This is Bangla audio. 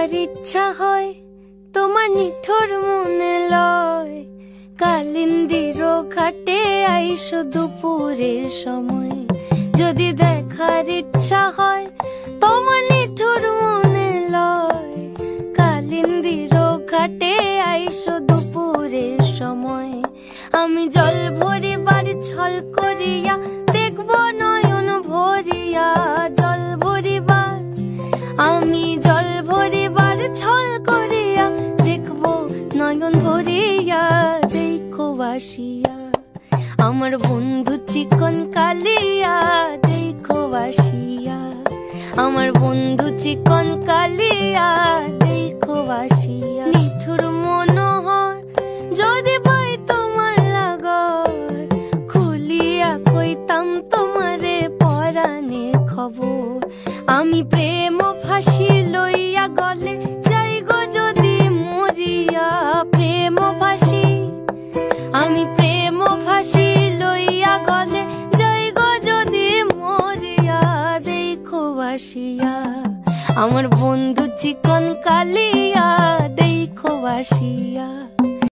দেখার ইচ্ছা হয় তোমার নিঠুর মনে লয়। কালিন্দির ঘাটে আইসো দুপুরের সময়। যদি দেখার ইচ্ছা হয় তোমার নিঠুর মনে লয়। কালিন্দির ঘাটে আইসো দুপুরের সময়। আমি জল ভরিবার ছল করিয়া দেখব নয়ন ভরিয়া। জল ভরিবার আমি জল ভরিবার ছল করিয়া দেখব নয়ন ভরিয়া। দেখো বাসিয়া আমার বন্ধু চিকন কালিয়া। দেখো বাসিয়া আমার বন্ধু চিকন কালিয়া। দেখো বাসিয়া নিঠুর মনোহর যদি পাই তোমার লাগর। খুলিয়া কইতাম তোমারে পরাণের খবর। আমি প্রেম ফাঁসি লইয়া গলে যাই গো যদি মরিয়া। প্রেম ফাঁসি আমি প্রেম ফাঁসি লইয়া গলে যাই গো যদি মরিয়া। দেখো বাসিয়া আমার বন্ধু চিকন কালিয়া। দেখো বাসিয়া।